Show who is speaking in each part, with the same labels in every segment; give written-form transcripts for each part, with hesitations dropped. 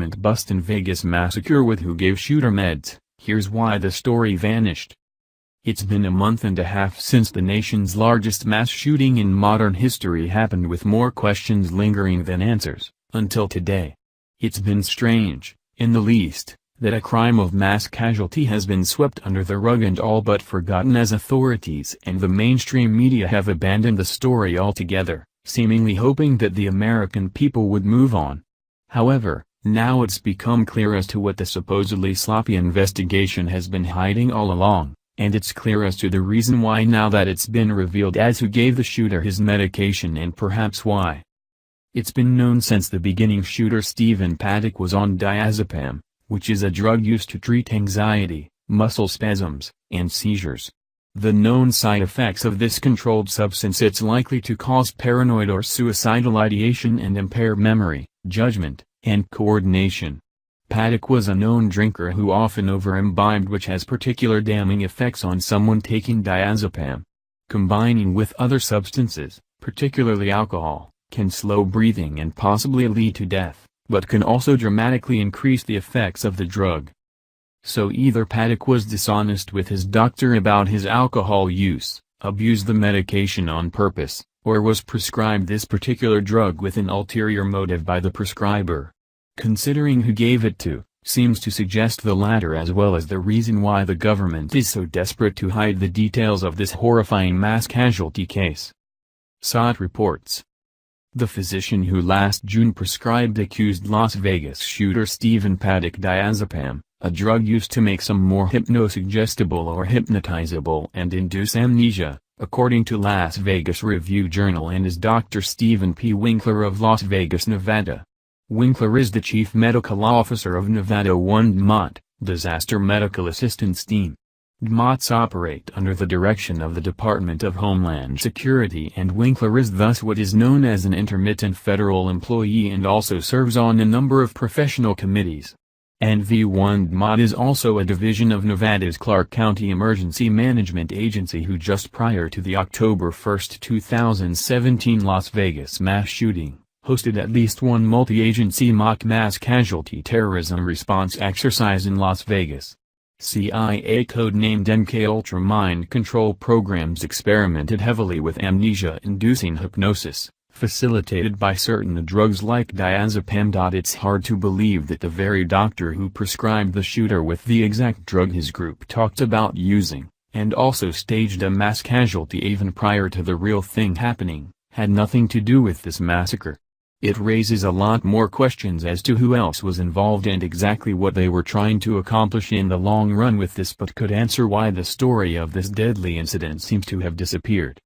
Speaker 1: apartment bust in Vegas massacre with who gave shooter meds. Here's why the story vanished. It's been a month and a half since the nation's largest mass shooting in modern history happened, with more questions lingering than answers, until today. It's been strange, in the least, that a crime of mass casualty has been swept under the rug and all but forgotten, as authorities and the mainstream media have abandoned the story altogether, seemingly hoping that the American people would move on. However, now it's become clear as to what the supposedly sloppy investigation has been hiding all along, and it's clear as to the reason why now that it's been revealed as who gave the shooter his medication and perhaps why. It's been known since the beginning shooter Stephen Paddock was on diazepam, which is a drug used to treat anxiety, muscle spasms, and seizures. The known side effects of this controlled substance: it's likely to cause paranoid or suicidal ideation and impair memory, judgment, and coordination. Paddock was a known drinker who often over-imbibed, which has particular damning effects on someone taking diazepam. Combining with other substances, particularly alcohol, can slow breathing and possibly lead to death, but can also dramatically increase the effects of the drug. So either Paddock was dishonest with his doctor about his alcohol use, abused the medication on purpose, or was prescribed this particular drug with an ulterior motive by the prescriber. Considering who gave it to, seems to suggest the latter, as well as the reason why the government is so desperate to hide the details of this horrifying mass casualty case. SOT reports. The physician who last June prescribed accused Las Vegas shooter Stephen Paddock diazepam, a drug used to make some more hypnosuggestible or hypnotizable and induce amnesia, according to Las Vegas Review-Journal, and is Dr. Stephen P. Winkler of Las Vegas, Nevada. Winkler is the chief medical officer of Nevada DMOT, Disaster Medical Assistance Team. DMOTs operate under the direction of the Department of Homeland Security, and Winkler is thus what is known as an intermittent federal employee and also serves on a number of professional committees. NV1 is also a division of Nevada's Clark County Emergency Management Agency, who just prior to the October 1, 2017 Las Vegas mass shooting, hosted at least one multi-agency mock mass casualty terrorism response exercise in Las Vegas. CIA codenamed MKUltra mind control programs experimented heavily with amnesia-inducing hypnosis, facilitated by certain drugs like diazepam. It's hard to believe that the very doctor who prescribed the shooter with the exact drug his group talked about using, and also staged a mass casualty even prior to the real thing happening, had nothing to do with this massacre. It raises a lot more questions as to who else was involved and exactly what they were trying to accomplish in the long run with this, but could answer why the story of this deadly incident seems to have disappeared.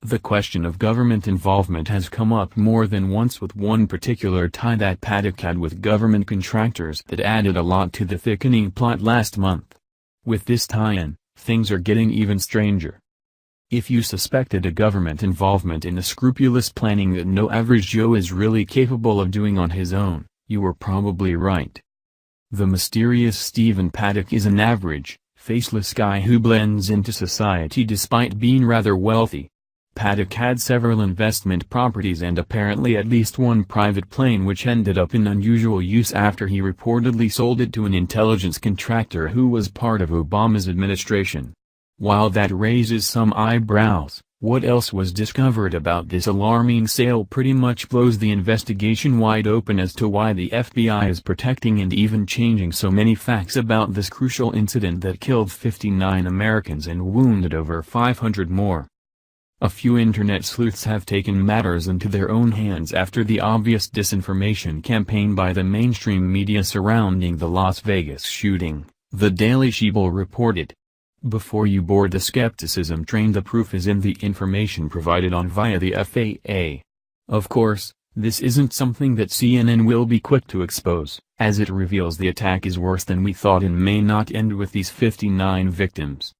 Speaker 1: The question of government involvement has come up more than once, with one particular tie that Paddock had with government contractors that added a lot to the thickening plot last month. With this tie-in, things are getting even stranger. If you suspected a government involvement in the scrupulous planning that no average Joe is really capable of doing on his own, you were probably right. The mysterious Stephen Paddock is an average, faceless guy who blends into society despite being rather wealthy. Paddock had several investment properties and apparently at least one private plane, which ended up in unusual use after he reportedly sold it to an intelligence contractor who was part of Obama's administration. While that raises some eyebrows, what else was discovered about this alarming sale pretty much blows the investigation wide open as to why the FBI is protecting and even changing so many facts about this crucial incident that killed 59 Americans and wounded over 500 more. A few internet sleuths have taken matters into their own hands after the obvious disinformation campaign by the mainstream media surrounding the Las Vegas shooting, the Daily Sheeple reported. Before you board the skepticism train, the proof is in the information provided on via the FAA. Of course, this isn't something that CNN will be quick to expose, as it reveals the attack is worse than we thought and may not end with these 59 victims.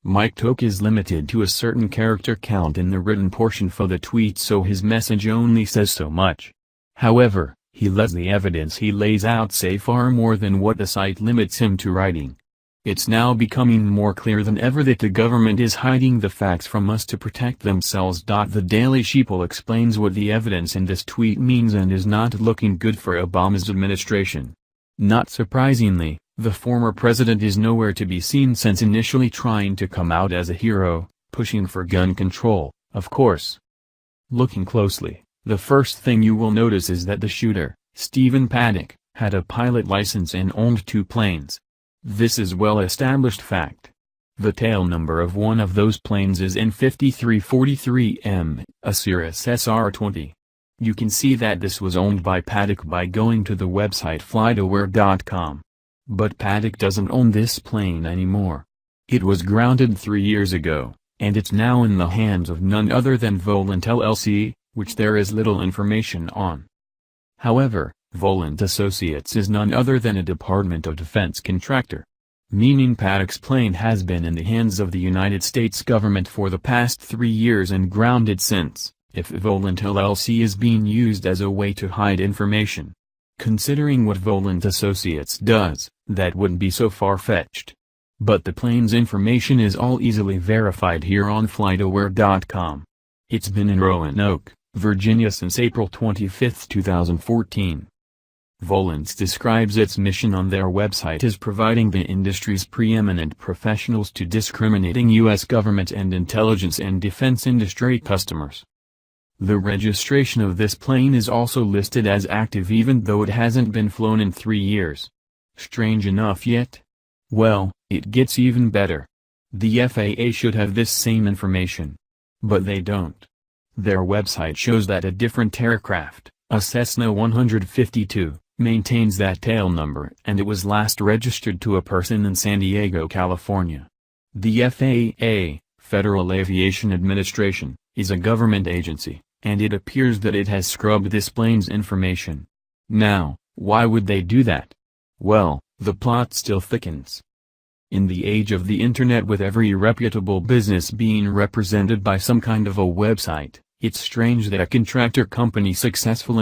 Speaker 1: Mike Toke is limited to a certain character count in the written portion for the tweet, so his message only says so much. However, he lets the evidence he lays out say far more than what the site limits him to writing. It's now becoming more clear than ever that the government is hiding the facts from us to protect themselves. The Daily Sheeple explains what the evidence in this tweet means and is not looking good for Obama's administration. Not surprisingly, the former president is nowhere to be seen since initially trying to come out as a hero, pushing for gun control, of course. Looking closely, the first thing you will notice is that the shooter, Stephen Paddock, had a pilot license and owned 2 planes. This is well-established fact. The tail number of one of those planes is N5343M, a Cirrus SR-20. You can see that this was owned by Paddock by going to the website flightaware.com. But Paddock doesn't own this plane anymore. It was grounded 3 years ago, and it's now in the hands of none other than Gov't LLC, which there is little information on. However, Gov't Associates is none other than a Department of Defense contractor. Meaning Paddock's plane has been in the hands of the United States government for the past 3 years and grounded since, if Gov't LLC is being used as a way to hide information. Considering what Gov't Associates does, that wouldn't be so far-fetched. But the plane's information is all easily verified here on FlightAware.com. It's been in Roanoke, Virginia since April 25, 2014. Gov't describes its mission on their website as providing the industry's preeminent professionals to discriminating U.S. government and intelligence and defense industry customers. The registration of this plane is also listed as active even though it hasn't been flown in 3 years. Strange enough yet? Well, it gets even better. The FAA should have this same information. But they don't. Their website shows that a different aircraft, a Cessna 152, maintains that tail number and it was last registered to a person in San Diego, California. The FAA, Federal Aviation Administration, is a government agency, and it appears that it has scrubbed this plane's information. Now, why would they do that? Well, the plot still thickens. In the age of the internet with every reputable business being represented by some kind of a website, it's strange that a contractor company successful in